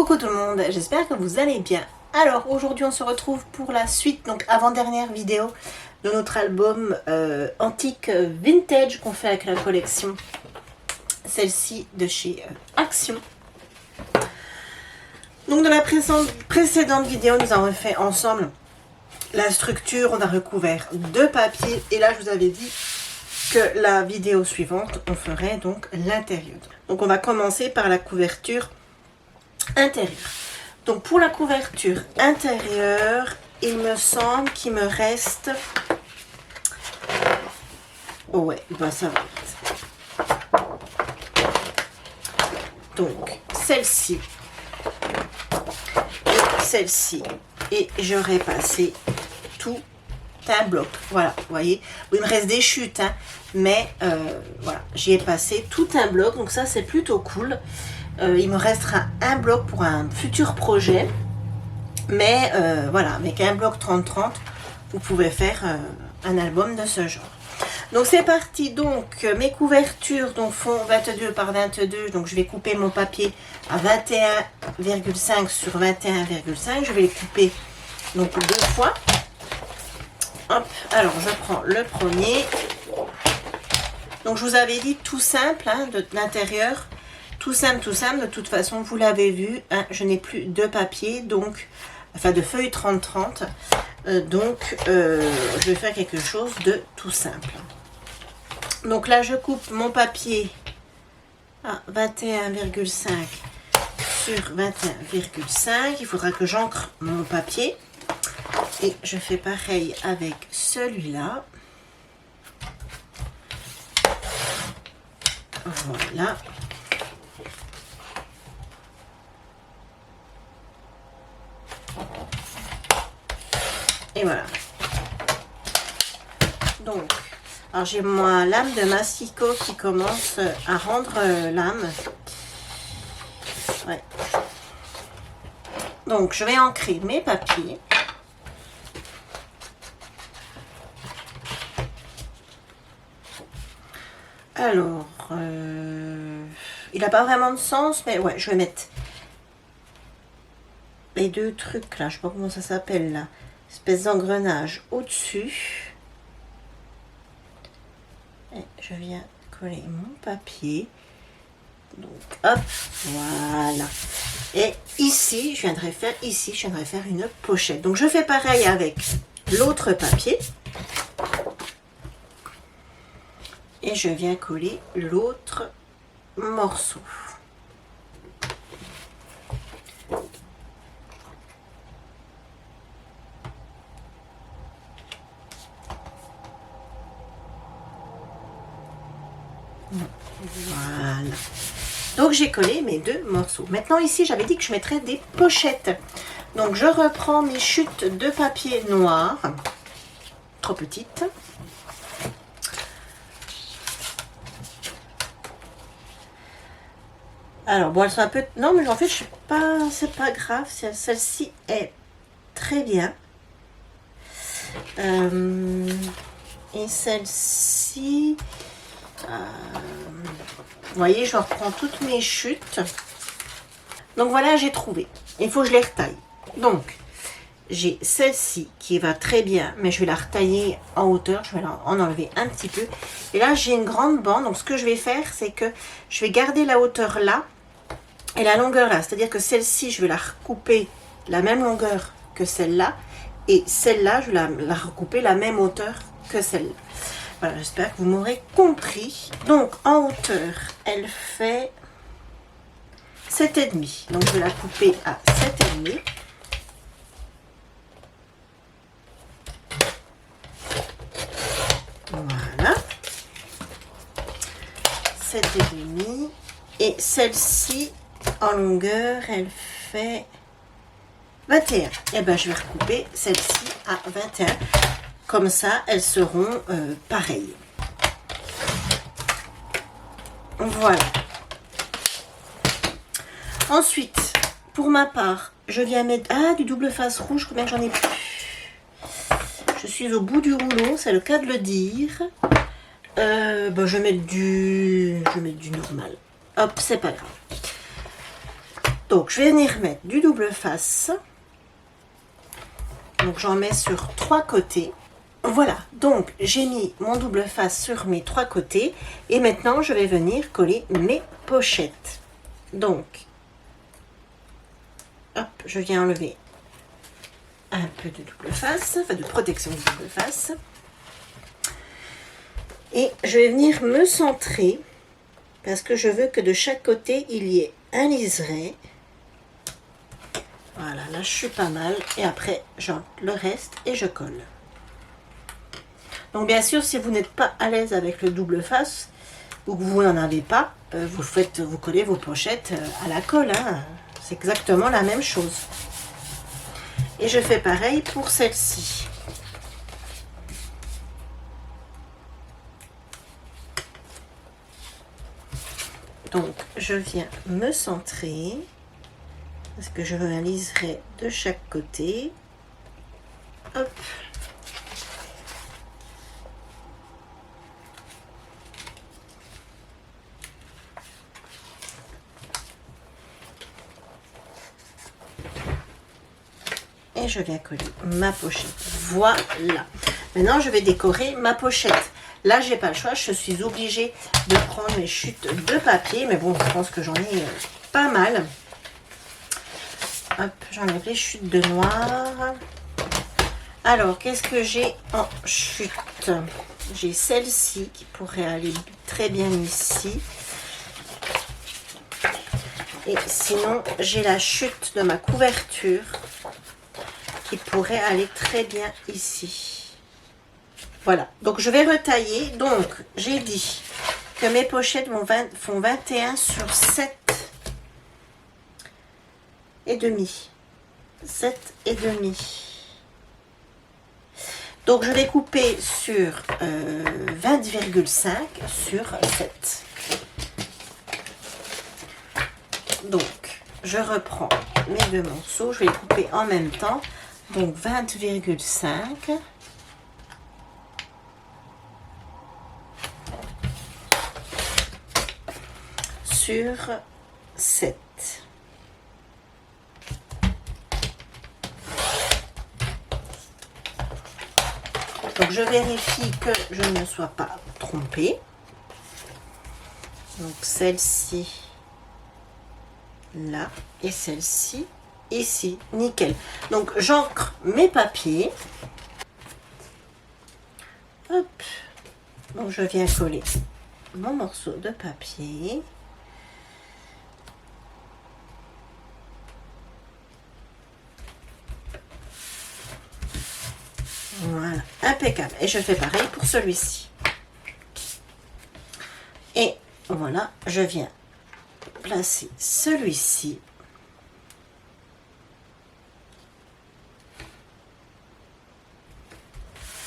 Coucou tout le monde, j'espère que vous allez bien. Alors aujourd'hui on se retrouve pour la suite, donc avant-dernière vidéo de notre album antique vintage qu'on fait avec la collection. Celle-ci de chez Action. Donc dans la précédente vidéo nous avons fait ensemble la structure, on a recouvert deux papiers et là je vous avais dit que la vidéo suivante on ferait donc l'intérieur. Donc on va commencer par la couverture intérieure. Donc pour la couverture intérieure, il me semble qu'il me reste... Oh ouais, bah ça va vite. Donc celle-ci et celle-ci. Et j'aurais passé tout un bloc. Voilà, vous voyez. Oui, il me reste des chutes, hein, mais voilà, j'y ai passé tout un bloc. Donc ça, c'est plutôt cool. Il me restera un bloc pour un futur projet. Mais voilà, avec un bloc 30-30, vous pouvez faire un album de ce genre. Donc c'est parti. Donc mes couvertures donc, font 22 par 22. Donc je vais couper mon papier à 21,5 sur 21,5. Je vais les couper donc deux fois. Hop, alors je prends le premier. Donc je vous avais dit tout simple hein, de l'intérieur. Tout simple, de toute façon, vous l'avez vu, hein, je n'ai plus de papier, donc, enfin de feuilles 30-30, donc je vais faire quelque chose de tout simple. Donc là, je coupe mon papier à 21,5 sur 21,5, il faudra que j'encre mon papier, et je fais pareil avec celui-là. Voilà. Et voilà. Donc, alors j'ai ma lame de masticot qui commence à rendre l'âme. Ouais. Donc, je vais ancrer mes papiers. Alors, il n'a pas vraiment de sens, mais ouais, je vais mettre les deux trucs là, je sais pas comment ça s'appelle là. Espèce d'engrenage au-dessus. Et je viens coller mon papier. Donc hop, voilà. Et ici, je viendrai faire une pochette. Donc je fais pareil avec l'autre papier. Et je viens coller l'autre morceau. Voilà. Donc j'ai collé mes deux morceaux. Maintenant ici j'avais dit que je mettrais des pochettes. Donc je reprends mes chutes de papier noir. Trop petites. Alors bon elles sont un peu... Non mais en fait je suis pas... C'est pas grave. Celle-ci est très bien. Et celle-ci... vous voyez, je reprends toutes mes chutes. Donc voilà, j'ai trouvé. Il faut que je les retaille. Donc, j'ai celle-ci qui va très bien, mais je vais la retailler en hauteur. Je vais en enlever un petit peu. Et là, j'ai une grande bande. Donc, ce que je vais faire, c'est que je vais garder la hauteur là et la longueur là. C'est-à-dire que celle-ci, je vais la recouper la même longueur que celle-là. Et celle-là, je vais la recouper la même hauteur que celle-là. Voilà, j'espère que vous m'aurez compris. Donc, en hauteur, elle fait 7,5. Donc, je vais la couper à 7,5. Voilà. 7,5. Et celle-ci, en longueur, elle fait 21. Et bien, je vais recouper celle-ci à 21. Comme ça, elles seront pareilles. Voilà. Ensuite, pour ma part, je viens mettre... Ah, du double face rouge, combien j'en ai plus. Je suis au bout du rouleau, c'est le cas de le dire. Bon, je vais mettre du normal. Hop, c'est pas grave. Donc, je vais venir mettre du double face. Donc, j'en mets sur 3 côtés. Voilà, donc j'ai mis mon double face sur mes 3 côtés. Et maintenant, je vais venir coller mes pochettes. Donc, hop, je viens enlever un peu de double face, enfin de protection de double face. Et je vais venir me centrer, parce que je veux que de chaque côté, il y ait un liseré. Voilà, là je suis pas mal. Et après, j'enlève le reste et je colle. Donc bien sûr, si vous n'êtes pas à l'aise avec le double face, ou que vous n'en avez pas, vous collez vos pochettes à la colle. Hein. C'est exactement la même chose. Et je fais pareil pour celle-ci. Donc, je viens me centrer, parce que je veux un liseré de chaque côté. Hop. Et je viens coller ma pochette. Voilà. Maintenant, je vais décorer ma pochette. Là, j'ai pas le choix. Je suis obligée de prendre mes chutes de papier. Mais bon, je pense que j'en ai pas mal. Hop, j'enlève les chutes de noir. Alors, qu'est-ce que j'ai en chute? J'ai celle-ci qui pourrait aller très bien ici. Et sinon, j'ai la chute de ma couverture qui pourrait aller très bien ici. Voilà, donc je vais retailler. Donc, j'ai dit que mes pochettes font 21 sur 7 et demi. 7 et demi. Donc, je vais couper sur 20,5 sur 7. Donc, je reprends mes 2 morceaux. Je vais les couper en même temps. Donc, 20,5 sur 7. Donc, je vérifie que je ne me sois pas trompée. Donc, celle-ci, là, et celle-ci, ici. Nickel. Donc, j'ancre mes papiers. Hop. Donc, je viens coller mon morceau de papier. Voilà, impeccable. Et je fais pareil pour celui-ci. Et voilà, je viens placer celui-ci.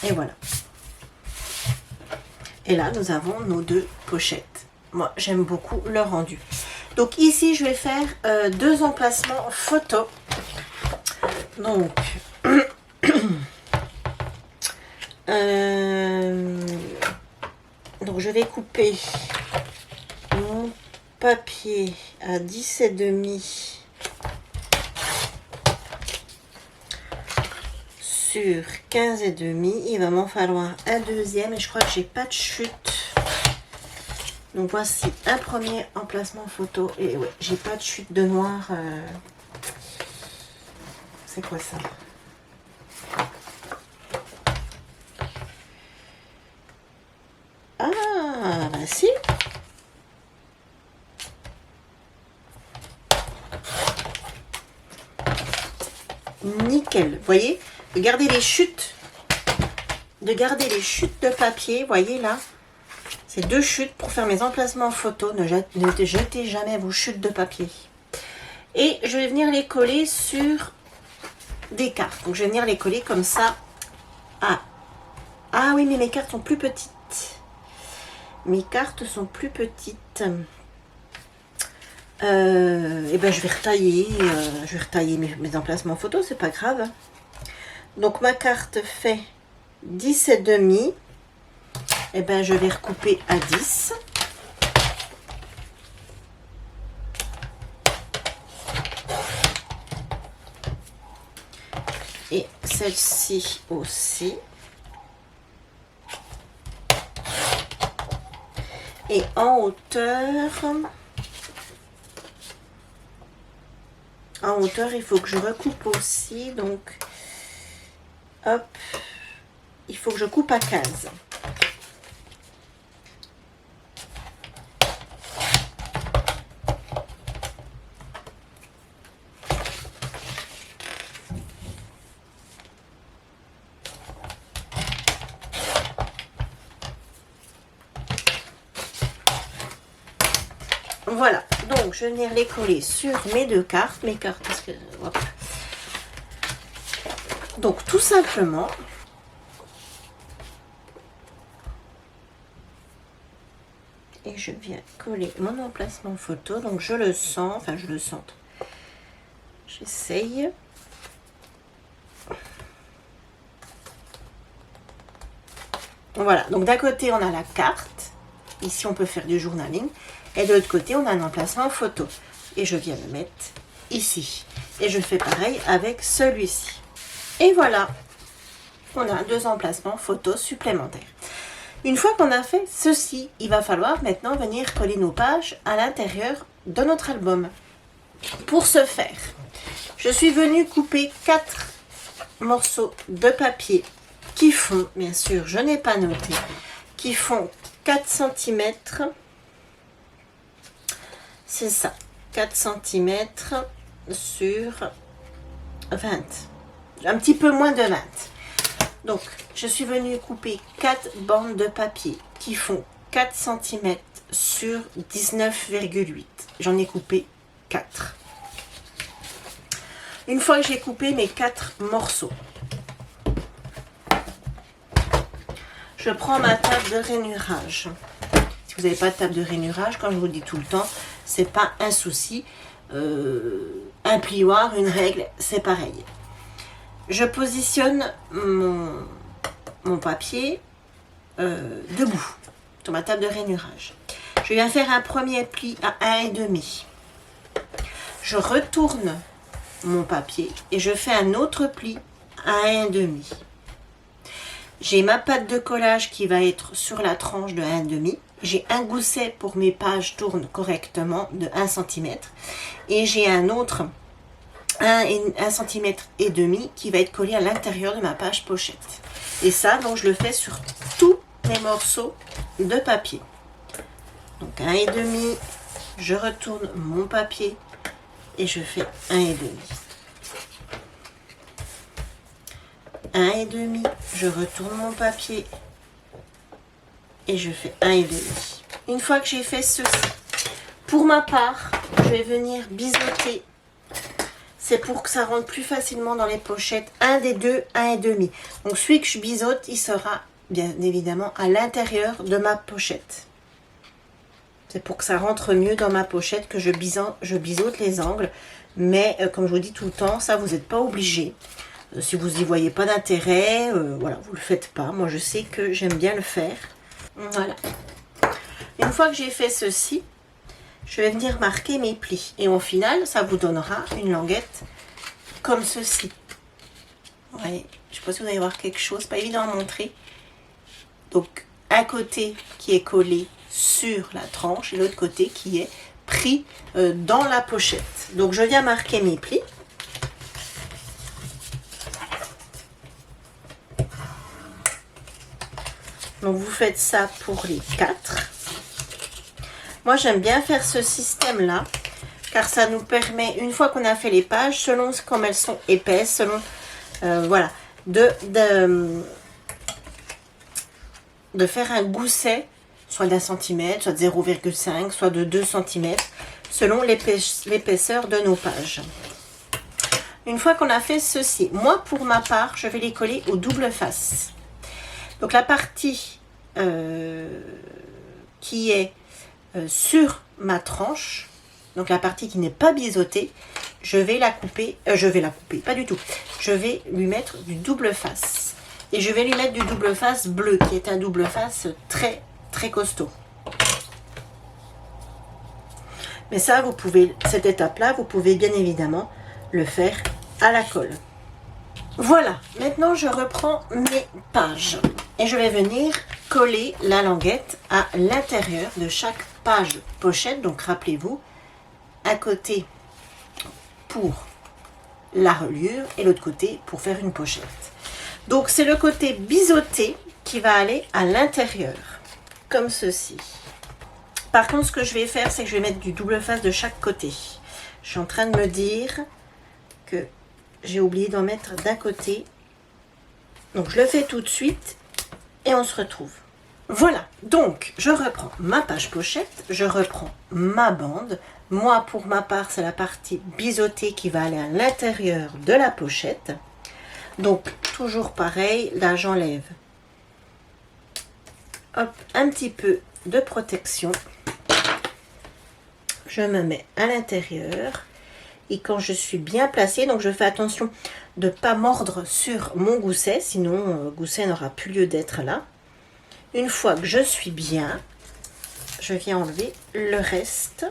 Et voilà. Et là, nous avons nos 2 pochettes. Moi, j'aime beaucoup le rendu. Donc ici, je vais faire 2 emplacements photos. Donc, donc je vais couper mon papier à 10,5 sur 15,5. Il va m'en falloir un deuxième et je crois que j'ai pas de chute. Donc voici un premier emplacement photo. Et ouais, j'ai pas de chute de noir. C'est quoi ça? Ah, bah si. Nickel. Vous voyez, de garder les chutes. De garder les chutes de papier. Vous voyez là. C'est 2 chutes pour faire mes emplacements photo. Ne jetez jamais vos chutes de papier. Et je vais venir les coller sur des cartes. Donc je vais venir les coller comme ça. Ah oui, mais mes cartes sont plus petites. Mes cartes sont plus petites. Et ben je vais retailler, mes emplacements photos, c'est pas grave. Donc ma carte fait 10,5. Et ben je vais recouper à 10. Et celle-ci aussi. Et en hauteur, il faut que je recoupe aussi. Donc, hop, il faut que je coupe à 15. Voilà, donc je vais venir les coller sur mes deux cartes, parce que, hop. Donc tout simplement, et je viens coller mon emplacement photo, donc je le sens, enfin je le centre, j'essaye. Voilà, donc d'un côté on a la carte, ici on peut faire du journaling, et de l'autre côté on a un emplacement photo, et je viens le mettre ici, et je fais pareil avec celui-ci, et voilà, on a deux emplacements photos supplémentaires. Une fois qu'on a fait ceci, il va falloir maintenant venir coller nos pages à l'intérieur de notre album. Pour ce faire, je suis venue couper 4 morceaux de papier qui font, bien sûr, je n'ai pas noté, qui font 4 cm. C'est ça, 4 cm sur 20. Un petit peu moins de 20. Donc, je suis venue couper 4 bandes de papier qui font 4 cm sur 19,8. J'en ai coupé 4. Une fois que j'ai coupé mes 4 morceaux, je prends ma table de rainurage. Si vous n'avez pas de table de rainurage, comme je vous le dis tout le temps, c'est pas un souci. Un plioir, une règle, c'est pareil. Je positionne mon papier debout sur ma table de rainurage. Je viens faire un premier pli à 1,5. Je retourne mon papier et je fais un autre pli à 1,5. J'ai ma pâte de collage qui va être sur la tranche de 1,5. J'ai un gousset pour mes pages tournent correctement de 1 cm. Et j'ai un autre 1,5 cm qui va être collé à l'intérieur de ma page pochette. Et ça, donc je le fais sur tous les morceaux de papier. Donc 1,5, je retourne mon papier et je fais 1,5. 1,5, je retourne mon papier et je fais 1,5. Une fois que j'ai fait ceci, pour ma part, je vais venir biseauter. C'est pour que ça rentre plus facilement dans les pochettes. Un des deux, 1,5. Donc celui que je biseaute, il sera bien évidemment à l'intérieur de ma pochette. C'est pour que ça rentre mieux dans ma pochette que je biseaute les angles. Mais comme je vous dis tout le temps, ça vous n'êtes pas obligé. Si vous n'y voyez pas d'intérêt, voilà, vous ne le faites pas. Moi je sais que j'aime bien le faire. Voilà. Une fois que j'ai fait ceci, je vais venir marquer mes plis. Et au final, ça vous donnera une languette comme ceci. Vous voyez, je ne sais pas si vous allez voir quelque chose. Pas évident à montrer. Donc, un côté qui est collé sur la tranche et l'autre côté qui est pris dans la pochette. Donc, je viens marquer mes plis. Donc, vous faites ça pour les 4. Moi, j'aime bien faire ce système-là, car ça nous permet, une fois qu'on a fait les pages, selon comme elles sont épaisses, selon, voilà, de faire un gousset, soit d'1 cm, soit de 0,5, soit de 2 cm, selon l'épaisseur de nos pages. Une fois qu'on a fait ceci, moi, pour ma part, je vais les coller au double face. Donc, la partie qui est sur ma tranche, donc la partie qui n'est pas biseautée, je vais la couper, pas du tout, je vais lui mettre du double face et je vais lui mettre du double face bleu qui est un double face très très costaud. Mais ça, vous pouvez, cette étape là, vous pouvez bien évidemment le faire à la colle. Voilà, maintenant je reprends mes pages et je vais venir coller la languette à l'intérieur de chaque page pochette. Donc rappelez-vous, un côté pour la reliure et l'autre côté pour faire une pochette. Donc c'est le côté biseauté qui va aller à l'intérieur, comme ceci. Par contre, ce que je vais faire, c'est que je vais mettre du double face de chaque côté. Je suis en train de me dire que j'ai oublié d'en mettre d'un côté. Donc je le fais tout de suite et on se retrouve. Voilà, donc je reprends ma page pochette, je reprends ma bande. Moi, pour ma part, c'est la partie biseautée qui va aller à l'intérieur de la pochette. Donc, toujours pareil, là j'enlève un petit peu de protection. Je me mets à l'intérieur. Et quand je suis bien placée, donc je fais attention de ne pas mordre sur mon gousset, sinon gousset n'aura plus lieu d'être là. Une fois que je suis bien, je viens enlever le reste.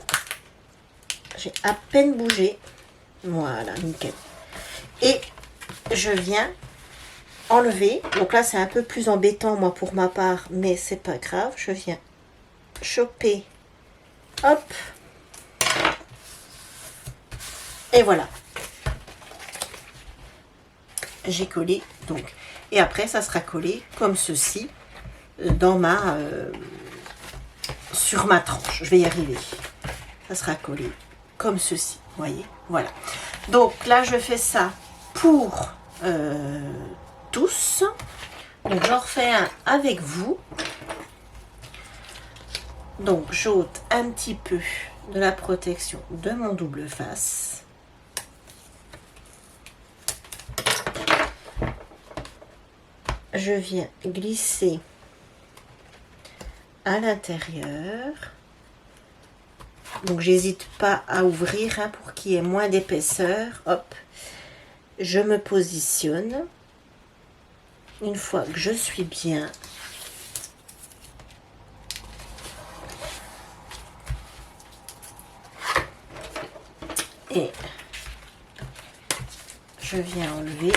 J'ai à peine bougé. Voilà, nickel. Et je viens enlever. Donc là, c'est un peu plus embêtant, moi, pour ma part, mais c'est pas grave. Je viens choper. Hop. Et voilà. J'ai collé, donc. Et après, ça sera collé comme ceci dans ma... sur ma tranche. Je vais y arriver. Ça sera collé comme ceci. Vous voyez, voilà. Donc là, je fais ça pour tous. Donc j'en refais un avec vous. Donc j'ôte un petit peu de la protection de mon double face. Je viens glisser à l'intérieur. Donc j'hésite pas à ouvrir hein, pour qu'il y ait moins d'épaisseur. Hop, je me positionne. Une fois que je suis bien, et je viens enlever.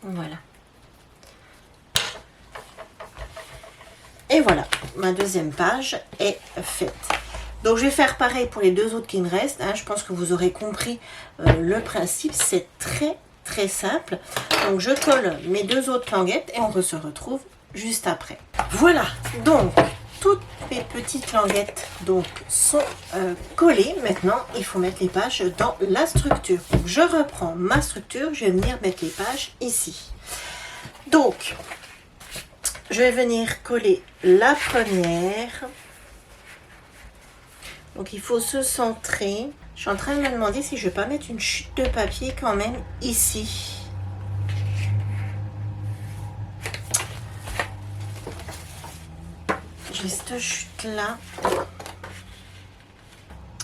Voilà. Et voilà, ma deuxième page est faite. Donc je vais faire pareil pour les deux autres qui me restent. Hein. Je pense que vous aurez compris le principe. C'est très simple. Donc je colle mes deux autres languettes et on se retrouve juste après. Voilà, donc toutes mes petites languettes donc, sont collées. Maintenant, il faut mettre les pages dans la structure. Donc je reprends ma structure. Je vais venir mettre les pages ici. Donc, je vais venir coller la première. Donc, il faut se centrer. Je suis en train de me demander si je ne vais pas mettre une chute de papier quand même ici. J'ai cette chute là.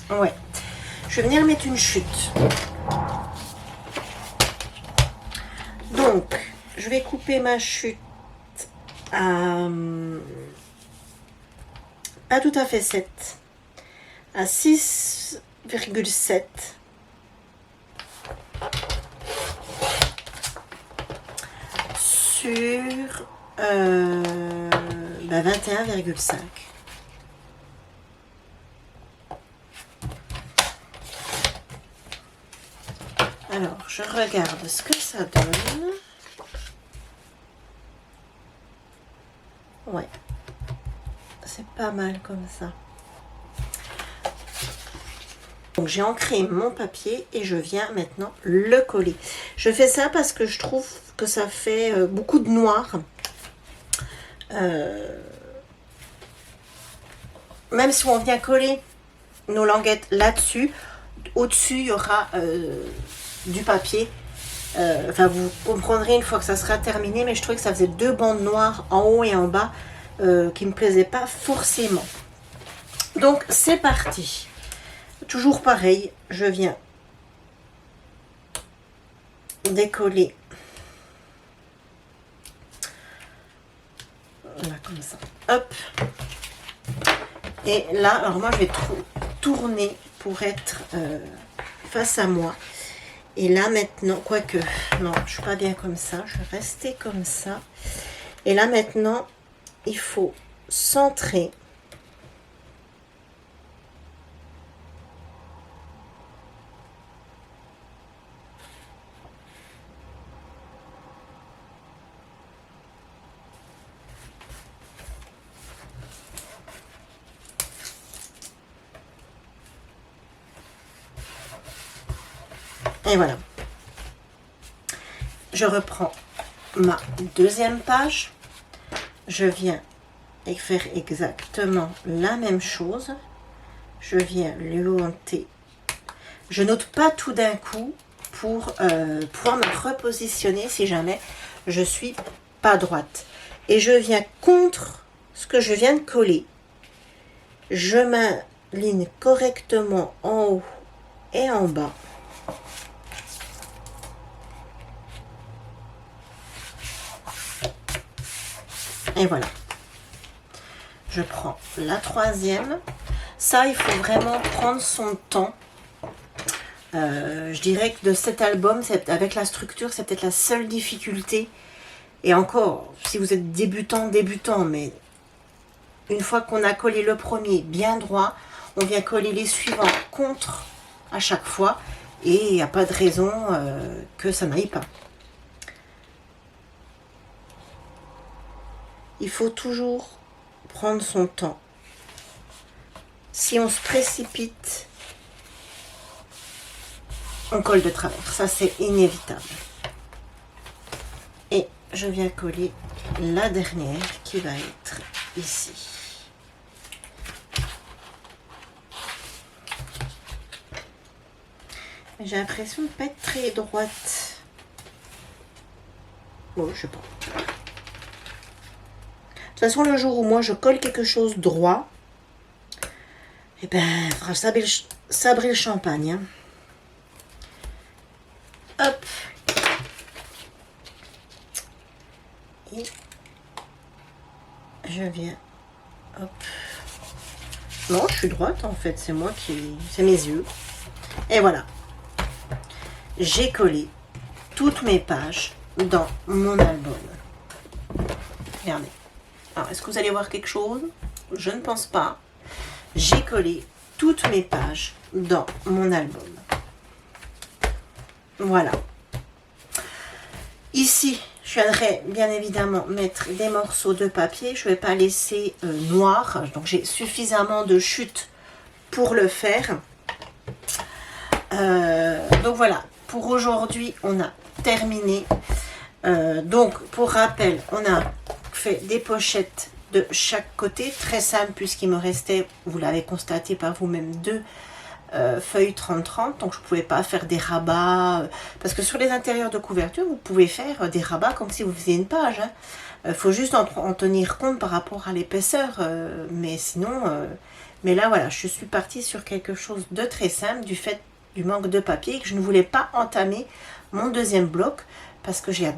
Ouais. Je vais venir mettre une chute. Donc, je vais couper ma chute à pas tout à fait 7, à 6,7. Sur 21,5. Alors, je regarde ce que ça donne. Ouais, c'est pas mal comme ça. Donc j'ai ancré mon papier et je viens maintenant le coller. Je fais ça parce que je trouve que ça fait beaucoup de noir. Même si on vient coller nos languettes là-dessus, au-dessus il y aura du papier. Enfin, vous comprendrez une fois que ça sera terminé, mais je trouvais que ça faisait deux bandes noires en haut et en bas qui ne me plaisaient pas forcément. Donc c'est parti. Toujours pareil, je viens décoller. Voilà, comme ça. Hop. Et là, alors moi je vais tourner pour être face à moi. Et là maintenant, quoique, non, je ne suis pas bien comme ça, je vais rester comme ça. Et là maintenant, il faut centrer. Et voilà. Je reprends ma deuxième page. Je viens faire exactement la même chose. Je viens le monter. Je note pas tout d'un coup pour pouvoir me repositionner si jamais je suis pas droite. Et je viens contre ce que je viens de coller. Je m'aligne correctement en haut et en bas. Et voilà. Je prends la troisième. Ça, il faut vraiment prendre son temps. Je dirais que de cet album, avec la structure, c'est peut-être la seule difficulté. Et encore, si vous êtes débutant, mais une fois qu'on a collé le premier bien droit, on vient coller les suivants contre à chaque fois. Et il n'y a pas de raison que ça n'aille pas. Il faut toujours prendre son temps. Si on se précipite, on colle de travers. Ça, c'est inévitable. Et je viens coller la dernière qui va être ici. J'ai l'impression de ne pas être très droite. Bon, je sais pas. De toute façon, le jour où moi je colle quelque chose droit, eh ben, faudra sabrer le champagne. Hein. Hop. Et je viens. Hop. Non, je suis droite en fait. C'est moi qui. C'est mes yeux. Et voilà. J'ai collé toutes mes pages dans mon album. Regardez. Alors, est-ce que vous allez voir quelque chose? Je ne pense pas. J'ai collé toutes mes pages dans mon album. Voilà. Ici, je viendrai bien évidemment mettre des morceaux de papier. Je ne vais pas laisser noir. Donc, j'ai suffisamment de chute pour le faire. Donc, voilà. Pour aujourd'hui, on a terminé. Donc, pour rappel, on a fait des pochettes de chaque côté, très simple puisqu'il me restait, vous l'avez constaté par vous-même, 2 feuilles 30-30, donc je ne pouvais pas faire des rabats, parce que sur les intérieurs de couverture, vous pouvez faire des rabats comme si vous faisiez une page. Il faut juste en tenir compte par rapport à l'épaisseur, mais sinon, mais là voilà, je suis partie sur quelque chose de très simple du fait du manque de papier, que je ne voulais pas entamer mon deuxième bloc, parce que j'ai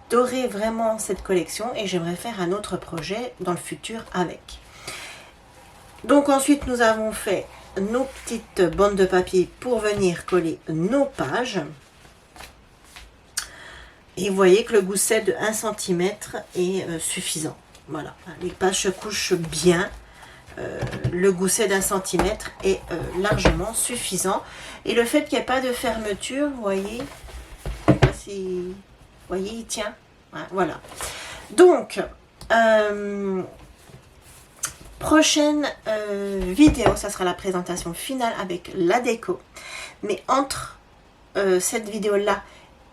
adoré vraiment cette collection et j'aimerais faire un autre projet dans le futur avec. Donc ensuite nous avons fait nos petites bandes de papier pour venir coller nos pages. Et vous voyez que le gousset de 1 cm est suffisant. Voilà, les pages se couchent bien. Le gousset d'1 cm est largement suffisant. Et le fait qu'il n'y ait pas de fermeture, vous voyez, je sais pas si vous voyez, il tient. Voilà. Donc, prochaine vidéo, ça sera la présentation finale avec la déco. Mais entre cette vidéo-là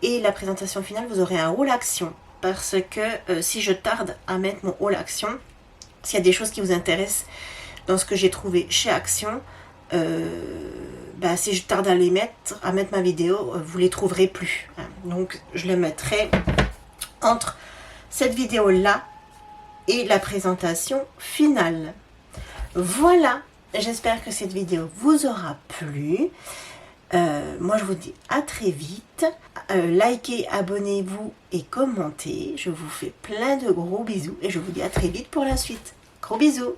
et la présentation finale, vous aurez un haul action. Parce que si je tarde à mettre mon haul action, s'il y a des choses qui vous intéressent dans ce que j'ai trouvé chez Action, si je tarde à mettre ma vidéo, vous les trouverez plus. Donc je les mettrai entre cette vidéo là et la présentation finale. Voilà, j'espère que cette vidéo vous aura plu. Moi je vous dis à très vite. Likez, abonnez-vous et commentez. Je vous fais plein de gros bisous et je vous dis à très vite pour la suite. Gros bisous.